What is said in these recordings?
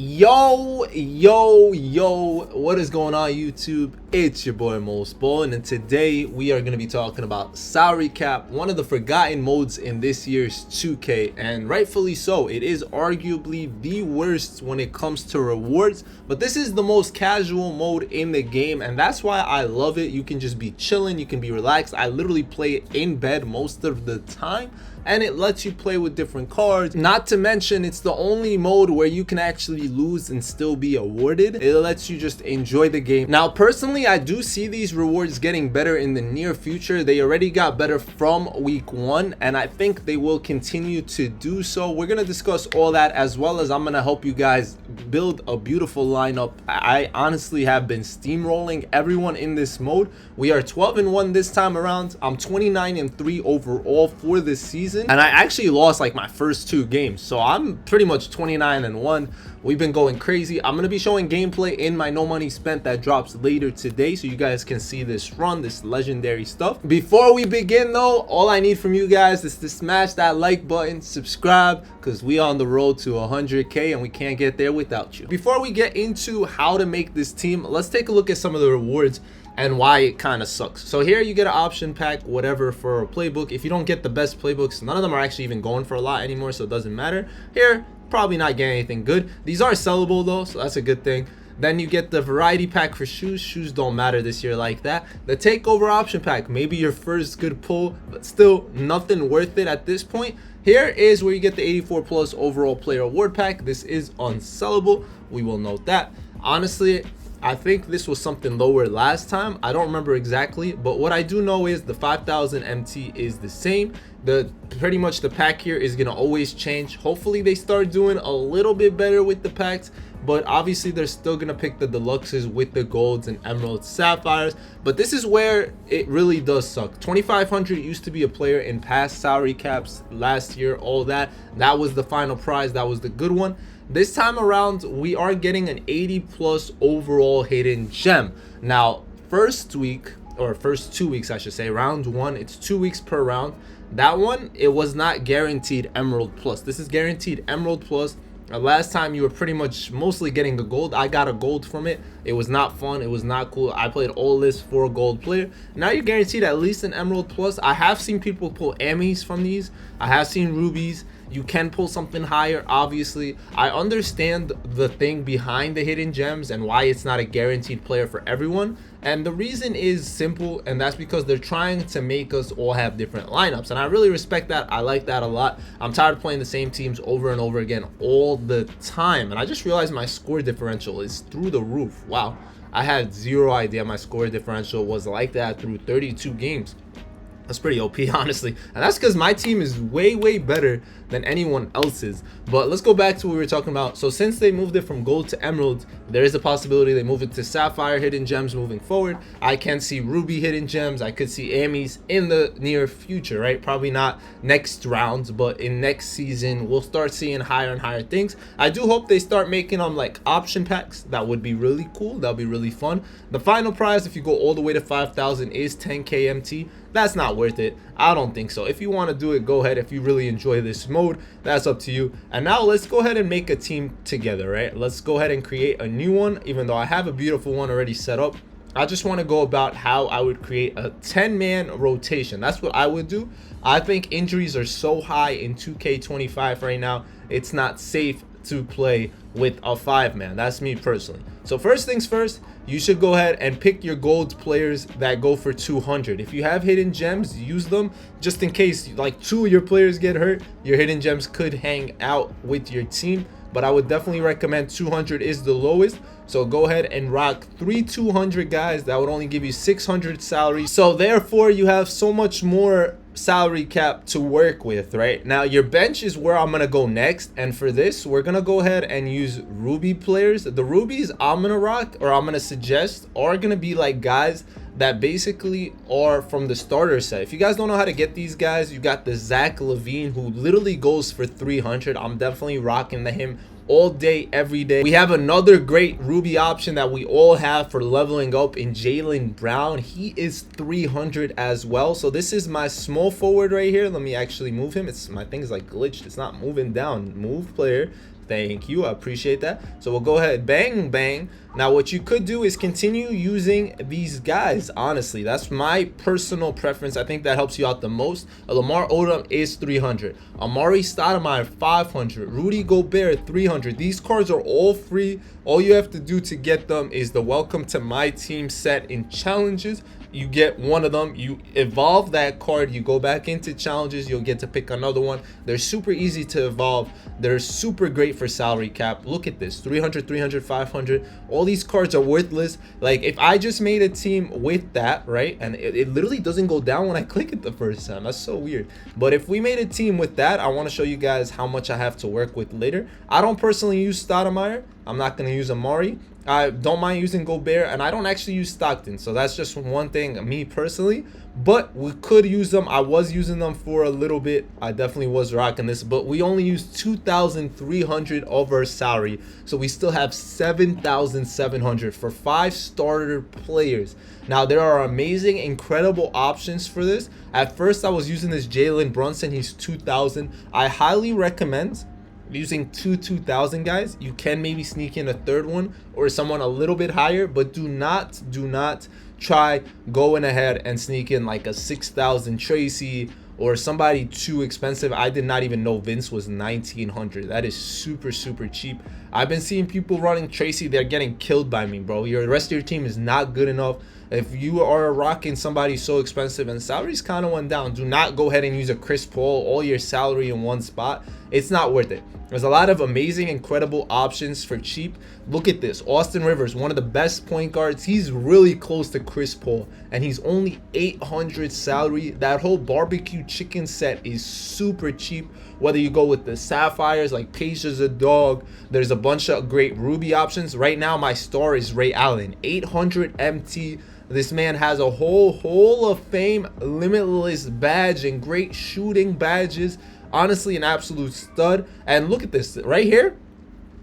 Yo, what is going on, YouTube? It's your boy Mosballin, and today we are going to be talking about Salary Cap, one of the forgotten modes in this year's 2K, and rightfully so. It is arguably the worst when it comes to rewards, but this is the most casual mode in the game, and that's why I love it. You can just be chilling, you can be relaxed. I literally play it in bed most of the time, and it lets you play with different cards. Not to mention, it's the only mode where you can actually lose and still be awarded. It lets you just enjoy the game. Now, personally, I do see these rewards getting better in the near future. They already got better from week 1, and I think they will continue to do so. We're gonna discuss all that, as well as I'm gonna help you guys build a beautiful lineup. I honestly have been steamrolling everyone in this mode. We are 12-1 this time around. I'm 29-3 overall for this season, and I actually lost like my first 2 games, so I'm pretty much 29-1. We've been going crazy. I'm gonna be showing gameplay in my no money spent that drops later today, so you guys can see this run, this legendary stuff. Before we begin though, all I need from you guys is to smash that like button, subscribe, because we on the road to 100k and we can't get there without you. Before we get into how to make this team, let's take a look at some of the rewards and why it kind of sucks. So here you get an option pack, whatever, for a playbook. If you don't get the best playbooks, none of them are actually even going for a lot anymore, so it doesn't matter. Here, probably not getting anything good. These are sellable though, so that's a good thing. Then you get the variety pack for shoes. Shoes don't matter this year like that. The takeover option pack, maybe your first good pull, but still nothing worth it at this point. Here is where you get the 84 plus overall player award pack. This is unsellable, we will note that. Honestly, I think this was something lower last time. I don't remember exactly, but what I do know is the 5000 MT is the same. Pretty much the pack here is gonna always change. Hopefully they start doing a little bit better with the packs, but obviously they're still gonna pick the deluxes with the golds and emeralds, sapphires. But this is where it really does suck. 2500 used to be a player in past salary caps last year. All that was the final prize, that was the good one. This time around, we are getting an 80 plus overall hidden gem. Now, first 2 weeks, I should say, round 1, it's 2 weeks per round. That one, it was not guaranteed emerald plus. This is guaranteed emerald plus. Last time you were pretty much mostly getting the gold. I got a gold from it. It was not fun, it was not cool. I played all this for a gold player. Now you're guaranteed at least an emerald plus. I have seen people pull Emmys from these. I have seen rubies. You can pull something higher, obviously. I understand the thing behind the hidden gems and why it's not a guaranteed player for everyone, and the reason is simple, and that's because they're trying to make us all have different lineups, and I really respect that. I like that a lot. I'm tired of playing the same teams over and over again all the time, and I just realized my score differential is through the roof. Wow, I had zero idea my score differential was like that through 32 games. That's pretty OP, honestly, and that's because my team is way better than anyone else's. But let's go back to what we were talking about. So since they moved it from gold to emerald, there is a possibility they move it to sapphire hidden gems moving forward. I can see ruby hidden gems. I could see Emmys in the near future, right? Probably not next round, but in next season we'll start seeing higher and higher things. I do hope they start making them like option packs. That would be really cool. That'll be really fun. The final prize, if you go all the way to 5000, is 10k MT. That's not worth it. I don't think so. If you want to do it, go ahead. If you really enjoy this mode, that's up to you. And now let's go ahead and make a team together, right? Let's go ahead and create a new one. Even though I have a beautiful one already set up, I just want to go about how I would create a 10-man rotation. That's what I would do. I think injuries are so high in 2k25 right now, it's not safe to play with a 5-man. That's me personally. So first things first, you should go ahead and pick your gold players that go for 200. If you have hidden gems, use them just in case like 2 of your players get hurt. Your hidden gems could hang out with your team, but I would definitely recommend 200 is the lowest. So go ahead and rock 3 200 guys. That would only give you 600 salary, so therefore you have so much more salary cap to work with. Right now your bench is where I'm gonna go next, and for this we're gonna go ahead and use ruby players. The rubies I'm gonna rock, or I'm gonna suggest, are gonna be like guys that basically are from the starter set. If you guys don't know how to get these guys, you got the Zach Levine, who literally goes for 300. I'm definitely rocking him all day, every day. We have another great ruby option that we all have for leveling up in Jalen Brown. He is 300 as well. So this is my small forward right here. Let me actually move him. My thing is like glitched. It's not moving down. Move player. Thank you, I appreciate that. So we'll go ahead, bang, bang. Now what you could do is continue using these guys. Honestly, that's my personal preference. I think that helps you out the most. Lamar Odom is 300, Amari Stoudemire 500, Rudy Gobert 300. These cards are all free. All you have to do to get them is the welcome to my team set in challenges. You get one of them, you evolve that card, you go back into challenges, you'll get to pick another one. They're super easy to evolve. They're super great for salary cap. Look at this, 300, 300, 500. All these cards are worthless. Like if I just made a team with that, right, and it literally doesn't go down when I click it the first time. That's so weird. But if we made a team with that, I want to show you guys how much I have to work with later. I don't personally use Stoudemire. I'm not going to use Amari. I don't mind using Gobert, and I don't actually use Stockton, so that's just one thing, me personally. But we could use them. I was using them for a little bit. I definitely was rocking this, but we only used 2,300 of our salary, so we still have 7,700 for 5 starter players. Now there are amazing, incredible options for this. At first I was using this Jalen Brunson. He's 2,000. I highly recommend using 2,000 guys. You can maybe sneak in a third one or someone a little bit higher, but do not try going ahead and sneak in like a 6,000 Tracy or somebody too expensive. I did not even know Vince was 1,900. That is super cheap. I've been seeing people running Tracy, they're getting killed by me, bro. The rest of your team is not good enough. If you are rocking somebody so expensive and salaries kind of went down, do not go ahead and use a Chris Paul, all your salary in one spot. It's not worth it. There's a lot of amazing, incredible options for cheap. Look at this, Austin Rivers, one of the best point guards. He's really close to Chris Paul, and he's only 800 salary. That whole barbecue chicken set is super cheap. Whether you go with the sapphires, like Paige is a dog. There's a bunch of great Ruby options. Right now, my star is Ray Allen, 800 MT. This man has a whole Hall of Fame limitless badge and great shooting badges. Honestly, an absolute stud. And look at this right here.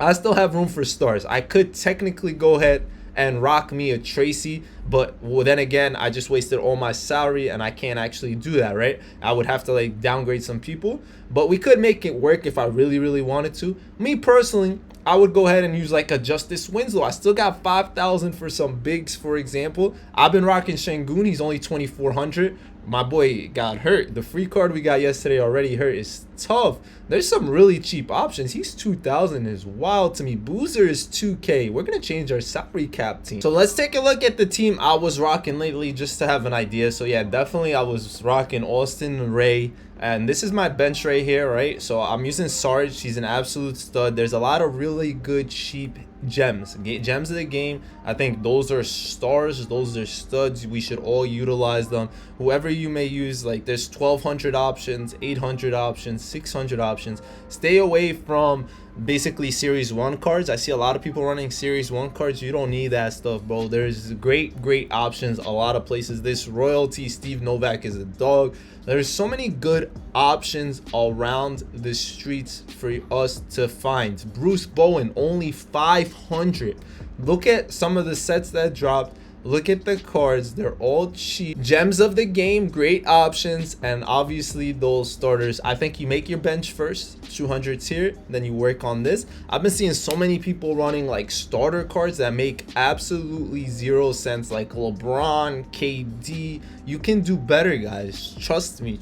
I still have room for stars. I could technically go ahead and rock me a Tracy, but well, then again, I just wasted all my salary and I can't actually do that, right? I would have to like downgrade some people, but we could make it work if I really wanted to. Me personally, I would go ahead and use like a Justice Winslow. I still got 5,000 for some bigs, for example. I've been rocking Şengün. He's only 2,400. My boy got hurt. The free card we got yesterday already hurt. Is tough. There's some really cheap options. He's 2,000 is wild to me. Boozer is 2K. We're gonna change our salary cap team. So let's take a look at the team I was rocking lately just to have an idea. So yeah, definitely I was rocking Austin, Ray, and this is my bench right here, right? So I'm using Sarge. He's an absolute stud. There's a lot of really good cheap gems of the game. I think those are stars, those are studs. We should all utilize them. Whoever you may use, like there's 1,200 options, 800 options, 600 options. Stay away from basically series 1 cards. I see a lot of people running series 1 cards. You don't need that stuff, bro. There's great options a lot of places. This royalty Steve Novak is a dog. There's so many good options around the streets for us to find. Bruce Bowen, only 500. Look at some of the sets that dropped. Look at the cards, they're all cheap. Gems of the game, great options, and obviously those starters. I think you make your bench first, 200s here, then you work on this. I've been seeing so many people running like starter cards that make absolutely 0 sense, like LeBron, KD. You can do better, guys. Trust me.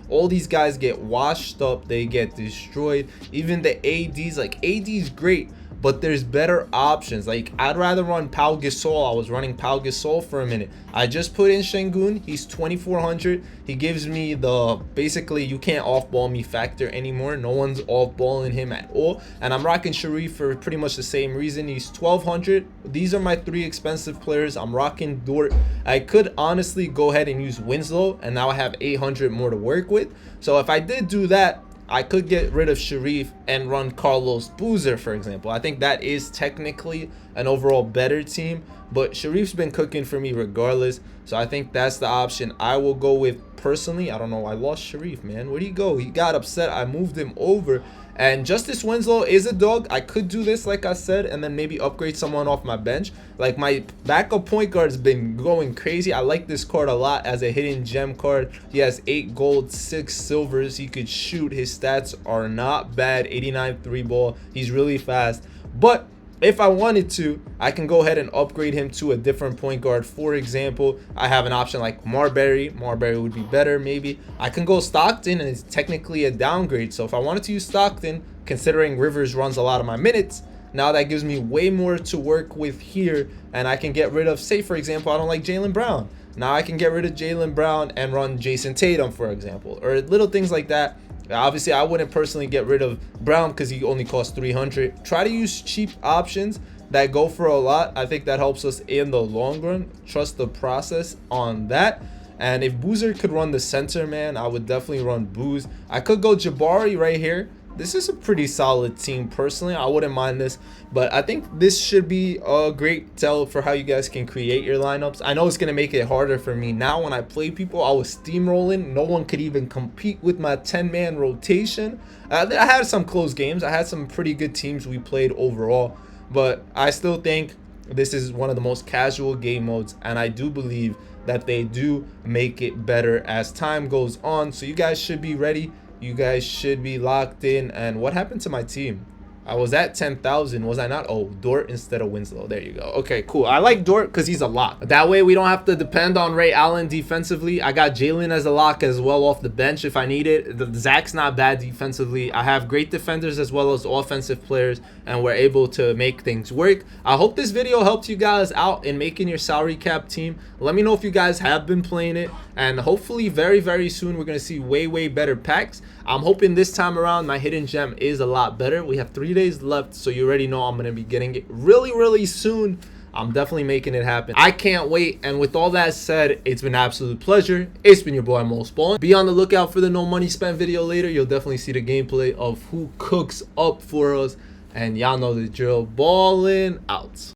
All these guys get washed up, they get destroyed. Even the ADs, like AD's great, but there's better options. Like I'd rather run Pau Gasol. I was running Pau Gasol for a minute. I just put in Şengün. He's 2,400. He gives me the basically you can't off-ball me factor anymore. No one's off-balling him at all. And I'm rocking Sharif for pretty much the same reason. He's 1,200. These are my 3 expensive players. I'm rocking Dort. I could honestly go ahead and use Winslow, and now I have 800 more to work with. So if I did do that, I could get rid of Sharif and run Carlos Boozer, for example. I think that is technically an overall better team, but Sharif's been cooking for me regardless. So I think that's the option I will go with personally. I don't know. I lost Sharif, man. Where'd he go? He got upset. I moved him over And Justice Winslow is a dog. I could do this like I said, and then maybe upgrade someone off my bench. Like my backup point guard has been going crazy. I like this card a lot as a hidden gem card. He has 8 gold, 6 silvers. He could shoot. His stats are not bad. 89 3-ball. He's really fast. But if I wanted to, I can go ahead and upgrade him to a different point guard. For example, I have an option like Marbury. Marbury would be better maybe. I can go Stockton, and it's technically a downgrade. So if I wanted to use Stockton, considering Rivers runs a lot of my minutes, now that gives me way more to work with here, and I can get rid of, say for example, I don't like Jaylen Brown. Now I can get rid of Jaylen Brown and run Jason Tatum, for example, or little things like that. Obviously, I wouldn't personally get rid of Brown because he only costs 300. Try to use cheap options that go for a lot. I think that helps us in the long run. Trust the process on that. And if Boozer could run the center, man, I would definitely run Booze. I could go Jabari right here. This is a pretty solid team personally. I wouldn't mind this, but I think this should be a great tell for how you guys can create your lineups. I know it's going to make it harder for me now. When I play people, I was steamrolling. No one could even compete with my 10-man rotation. I had some close games. I had some pretty good teams we played overall, but I still think this is one of the most casual game modes, and I do believe that they do make it better as time goes on. So you guys should be ready. You guys should be locked in. And what happened to my team? I was at 10,000, was I not? Oh, Dort instead of Winslow. There you go. Okay, cool. I like Dort because he's a lock. That way we don't have to depend on Ray Allen defensively. I got Jalen as a lock as well off the bench if I need it. Zach's not bad defensively. I have great defenders as well as offensive players, and we're able to make things work. I hope this video helped you guys out in making your salary cap team. Let me know if you guys have been playing it, and hopefully very, very soon we're going to see way better packs. I'm hoping this time around my hidden gem is a lot better. We have 3 days left, so you already know I'm going to be getting it really soon. I'm definitely making it happen. I can't wait. And with all that said, it's been an absolute pleasure. It's been your boy Mosballin. Be on the lookout for the no money spent video later. You'll definitely see the gameplay of who cooks up for us, and y'all know the drill. Ballin' out.